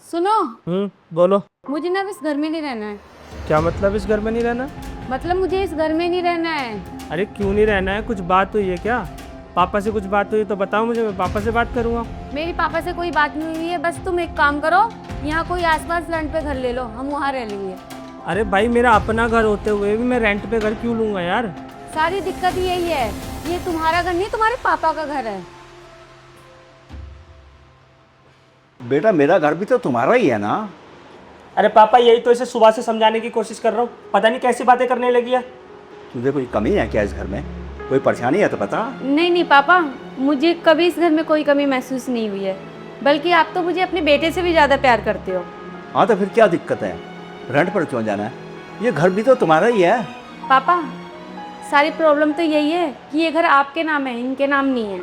सुनो, बोलो। मुझे ना अब इस घर में नहीं रहना है। क्या मतलब इस घर में नहीं रहना? मतलब मुझे इस घर में नहीं रहना है। अरे क्यों नहीं रहना है? कुछ बात हुई है क्या? पापा से कुछ बात हुई तो बताओ मुझे, मैं पापा से बात करूँगा। मेरी पापा से कोई बात नहीं हुई है। बस तुम एक काम करो, यहाँ कोई आसपास रेंट पे घर ले लो, हम वहाँ रह लेंगे। अरे भाई, मेरा अपना घर होते हुए भी मैं रेंट पे घर क्यों लूँगा यार? सारी दिक्कत ही यही है, ये तुम्हारा घर नहीं, तुम्हारे पापा का घर है। बेटा मेरा घर भी तो तुम्हारा ही है ना। अरे पापा, यही तो इसे सुबह से समझाने की कोशिश कर रहा हूँ, पता नहीं कैसी बातें करने लगी है। तुझे कोई कमी है क्या इस घर में? कोई परेशानी है तो बता। नहीं नहीं पापा, मुझे कभी इस घर में कोई कमी महसूस नहीं हुई है, बल्कि आप तो मुझे अपने बेटे से भी ज़्यादा प्यार करते हो। हाँ तो फिर क्या दिक्कत है? रेंट पर क्यों जाना है? ये घर भी तो तुम्हारा ही है। पापा, सारी प्रॉब्लम तो यही है कि ये घर आपके नाम है, इनके नाम नहीं है।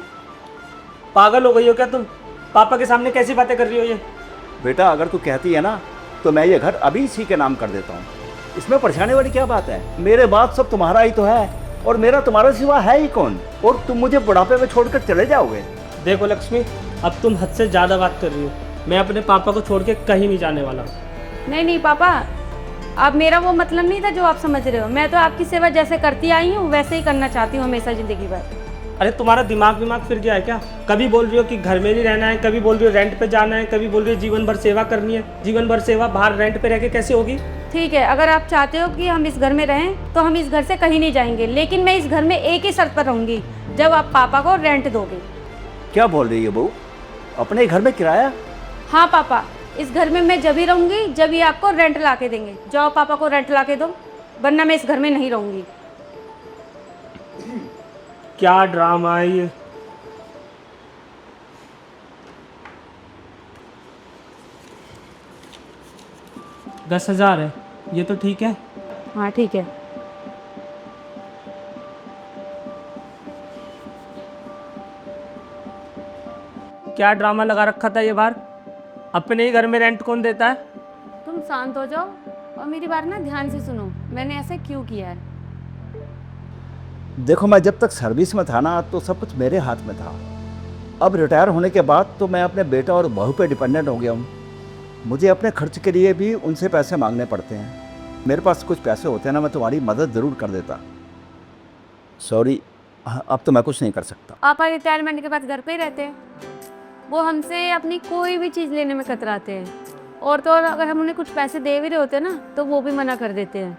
पागल हो गई हो क्या तुम? पापा के सामने कैसी बातें कर रही हो ये? बेटा अगर तू कहती है ना तो मैं ये घर अभी इसी के नाम कर देता हूँ। इसमें परेशानी वाली क्या बात है? मेरे बाद सब तुम्हारा ही तो है, और मेरा तुम्हारा सिवा है ही कौन? और तुम मुझे बुढ़ापे में छोड़कर चले जाओगे? देखो लक्ष्मी, अब तुम हद से ज़्यादा बात कर रही हो। मैं अपने पापा को छोड़ के कहीं नहीं जाने वाला। नहीं नहीं पापा, अब मेरा वो मतलब नहीं था जो आप समझ रहे हो। मैं तो आपकी सेवा जैसे करती आई हूँ वैसे ही करना चाहती हूँ हमेशा ज़िंदगी भर। अरे तुम्हारा दिमाग फिर गया है क्या? कभी बोल रही हो कि घर में नहीं रहना है, कभी बोल रही हो रेंट पे जाना है, कभी बोल रही हो जीवन भर सेवा करनी है। जीवन भर सेवा बाहर रेंट पे रह के कैसे होगी? ठीक है, अगर आप चाहते हो कि हम इस घर में रहें तो हम इस घर से कहीं नहीं जाएंगे, लेकिन मैं इस घर में एक ही शर्त पर रहूँगी, जब आप पापा को रेंट दोगे। क्या बोल रही है बहू? अपने घर में किराया? हाँ पापा, इस घर में मैं जब ही रहूँगी जब ही आपको रेंट ला के देंगे। जाओ पापा को रेंट ला के दो, वरना मैं इस घर में नहीं रहूँगी। क्या ड्रामा है ये? दस 10,000 है, ये तो ठीक है। हाँ ठीक है। क्या ड्रामा लगा रखा था ये बार? अपने ही घर में रेंट कौन देता है? तुम शांत हो जाओ और मेरी बात ना ध्यान से सुनो, मैंने ऐसा क्यों किया है। देखो मैं जब तक सर्विस में था ना तो सब कुछ मेरे हाथ में था। अब रिटायर होने के बाद तो मैं अपने बेटा और बहू पे डिपेंडेंट हो गया हूँ। मुझे अपने खर्च के लिए भी उनसे पैसे मांगने पड़ते हैं। मेरे पास कुछ पैसे होते हैं ना, मैं तुम्हारी मदद ज़रूर कर देता। सॉरी, अब तो मैं कुछ नहीं कर सकता। पापा रिटायरमेंट के बाद घर पे ही रहते हैं, वो हमसे अपनी कोई भी चीज़ लेने में कतराते हैं। और तो और अगर हम उन्हें कुछ पैसे दे भी रहे होते हैं ना तो वो भी मना कर देते हैं।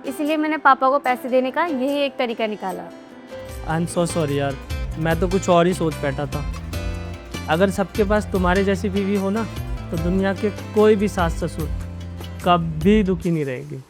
इसलिए मैंने पापा को पैसे देने का यही एक तरीका निकाला। आई एम सो सॉरी यार, मैं तो कुछ और ही सोच बैठा था। अगर सबके पास तुम्हारे जैसी बीवी हो ना तो दुनिया के कोई भी सास ससुर कभी दुखी नहीं रहेगी।